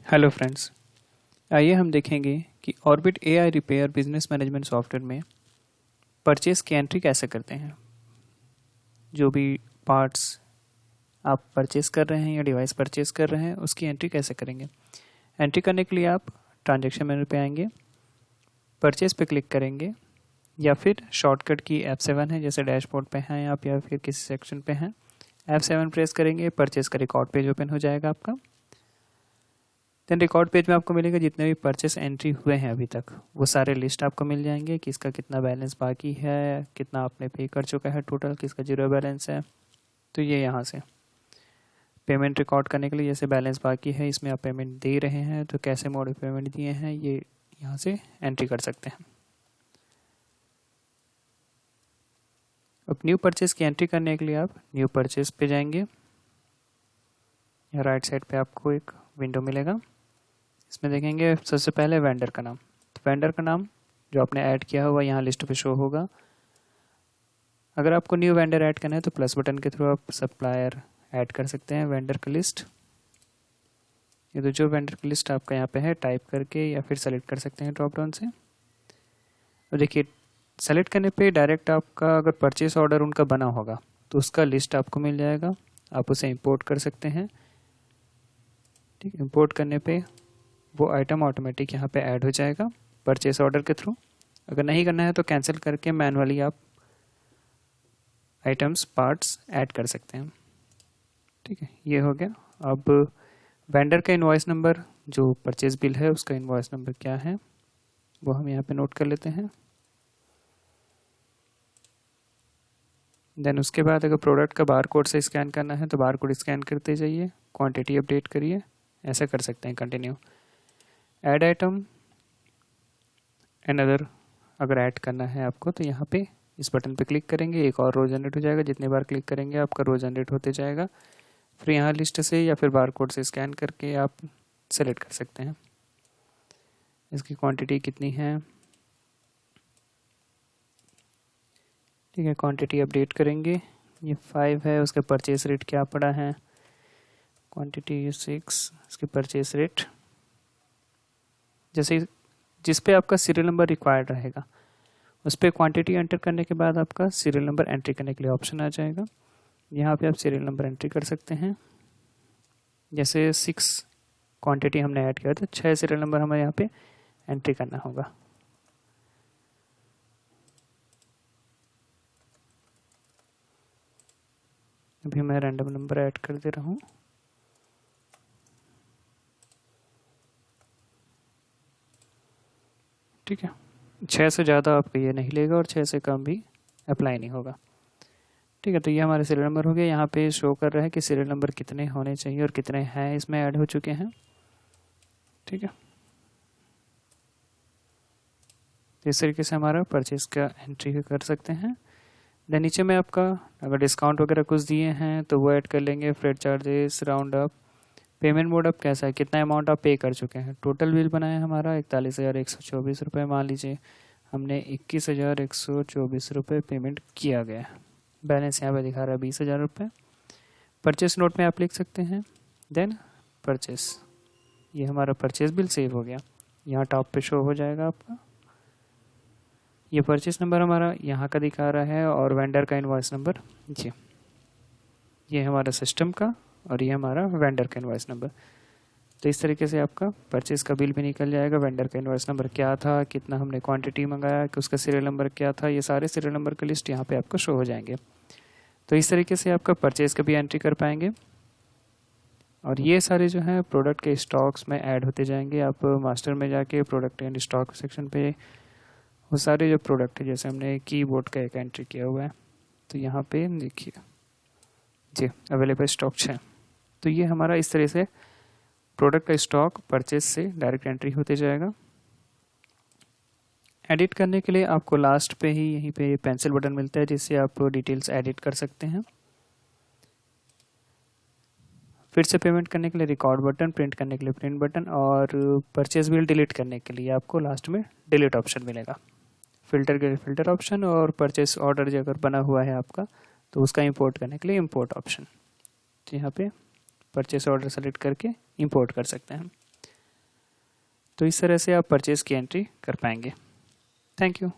Hello friends. आइए हम देखेंगे कि orbit AI repair business management software में परचेस की एंट्री कैसे करते हैं। जो भी पार्ट्स आप परचेस कर रहे हैं या डिवाइस परचेस कर रहे हैं उसकी एंट्री कैसे करेंगे। एंट्री करने के लिए आप ट्रांजैक्शन मेनू पे आएंगे, परचेस पे क्लिक करेंगे या फिर शॉर्टकट की F7 है, जैसे डैशबोर्ड पे हैं आप या फिर किसी सेक्शन पे हैं, F7 प्रेस करेंगे, परचेस का रिकॉर्ड पेज ओपन हो जाएगा आपका। देन रिकॉर्ड पेज में आपको मिलेगा जितने भी परचेस एंट्री हुए हैं अभी तक वो सारे लिस्ट आपको मिल जाएंगे, किसका कितना बैलेंस बाकी है, कितना आपने पे कर चुका है टोटल, किसका जीरो बैलेंस है। तो ये यहाँ से पेमेंट रिकॉर्ड करने के लिए जैसे बैलेंस बाकी है, इसमें आप पेमेंट दे रहे हैं तो कैसे मोड में पेमेंट दिए हैं ये यहाँ से एंट्री कर सकते हैं। अब न्यू परचेस की एंट्री करने के लिए आप न्यू परचेस पे जाएंगे, राइट साइड पे आपको एक विंडो मिलेगा। इसमें देखेंगे सबसे पहले वेंडर का नाम, तो वेंडर का नाम जो आपने ऐड किया हुआ यहाँ लिस्ट पे शो होगा। अगर आपको न्यू वेंडर ऐड करना है तो प्लस बटन के थ्रू आप सप्लायर ऐड कर सकते हैं वेंडर का लिस्ट। ये तो जो वेंडर की लिस्ट आपका यहाँ पे है टाइप करके या फिर सेलेक्ट कर सकते हैं ड्रॉप डाउन से। तो देखिए सेलेक्ट करने पे डायरेक्ट आपका अगर परचेस ऑर्डर उनका बना होगा तो उसका लिस्ट आपको मिल जाएगा, आप उसे इंपोर्ट कर सकते हैं। ठीक, इंपोर्ट करने पे वो आइटम ऑटोमेटिक यहाँ पे ऐड हो जाएगा परचेस ऑर्डर के थ्रू। अगर नहीं करना है तो कैंसिल करके मैनुअली आप आइटम्स पार्ट्स ऐड कर सकते हैं। ठीक है, ये हो गया। अब वेंडर का इनवॉइस नंबर जो परचेस बिल है उसका इनवॉइस नंबर क्या है वो हम यहाँ पे नोट कर लेते हैं। देन उसके बाद अगर प्रोडक्ट का बार कोड से स्कैन करना है तो बार कोड स्कैन करते जाइए, क्वांटिटी अपडेट करिए, ऐसा कर सकते हैं continue. Add item and other अगर ऐड करना है आपको तो यहाँ पे इस बटन पे क्लिक करेंगे, एक और रो जनरेट हो जाएगा, जितने बार क्लिक करेंगे आपका रो जनरेट होते जाएगा। फिर यहाँ लिस्ट से या फिर बार कोड से स्कैन करके आप सेलेक्ट कर सकते हैं इसकी क्वांटिटी कितनी है। ठीक है, क्वांटिटी अपडेट करेंगे, ये 5 है, उसका परचेस रेट क्या पड़ा है, क्वांटिटी 6, इसकी परचेस रेट। जैसे जिस पे आपका सीरियल नंबर रिक्वायर्ड रहेगा उस पर क्वांटिटी एंटर करने के बाद आपका सीरियल नंबर एंट्री करने के लिए ऑप्शन आ जाएगा। यहाँ पे आप सीरियल नंबर एंट्री कर सकते हैं। जैसे 6 क्वांटिटी हमने ऐड किया तो 6 सीरियल नंबर हमें यहाँ पे एंट्री करना होगा। अभी मैं रैंडम नंबर ऐड कर दे रहा हूँ। ठीक है, 6 से ज़्यादा आपको ये नहीं लेगा और 6 से कम भी अप्लाई नहीं होगा। ठीक है, तो ये हमारे सीरियल नंबर हो गया। यहाँ पे शो कर रहा है कि सीरियल नंबर कितने होने चाहिए और कितने हैं इसमें ऐड हो चुके हैं। ठीक है, तो इस तरीके से हमारा परचेज का एंट्री कर सकते हैं। देन नीचे में आपका अगर डिस्काउंट वगैरह कुछ दिए हैं तो वो ऐड कर लेंगे, freight charges, round up, payment mode अब कैसा है, कितना अमाउंट आप पे कर चुके हैं। टोटल बिल बनाया हमारा 41,124 रुपये, मान लीजिए हमने 21,124 रुपये पेमेंट किया गया है। बैलेंस यहाँ पे दिखा रहा है 20,000 रुपये। परचेस नोट में आप लिख सकते हैं देन परचेस, ये हमारा परचेस बिल सेव हो गया, यहाँ टॉप पे शो हो जाएगा आपका। ये परचेस नंबर हमारा यहाँ का दिखा रहा है और वेंडर का इनवॉइस नंबर जी, ये हमारा सिस्टम का और ये हमारा वेंडर का इनवॉइस नंबर। तो इस तरीके से आपका परचेस का बिल भी निकल जाएगा, वेंडर का इनवॉइस नंबर क्या था, कितना हमने क्वांटिटी मंगाया, कि उसका सीरियल नंबर क्या था, ये सारे सीरियल नंबर का लिस्ट यहाँ पे आपको शो हो जाएंगे। तो इस तरीके से आपका परचेस का भी एंट्री कर पाएंगे और ये सारे जो हैं प्रोडक्ट के स्टॉक्स में ऐड होते जाएंगे। आप मास्टर में जाके प्रोडक्ट एंड स्टॉक सेक्शन पे वो सारे जो प्रोडक्ट है, जैसे हमने कीबोर्ड का एक एंट्री किया हुआ है तो यहाँ पे देखिए जी अवेलेबल स्टॉक्स हैं। तो ये हमारा इस तरह से प्रोडक्ट का स्टॉक परचेस से डायरेक्ट एंट्री होते जाएगा। एडिट करने के लिए आपको लास्ट पे ही यहीं पे पेंसिल बटन मिलता है जिससे आप डिटेल्स एडिट कर सकते हैं। फिर से पेमेंट करने के लिए रिकॉर्ड बटन, प्रिंट करने के लिए प्रिंट बटन और परचेस बिल डिलीट करने के लिए आपको लास्ट में डिलीट ऑप्शन मिलेगा। फिल्टर के लिए फिल्टर ऑप्शन और परचेस ऑर्डर जो अगर बना हुआ है आपका तो उसका इंपोर्ट करने के लिए इंपोर्ट ऑप्शन। तो यहाँ पे परचेस ऑर्डर सेलेक्ट करके इंपोर्ट कर सकते हैं। तो इस तरह से आप परचेज़ की एंट्री कर पाएंगे। Thank you.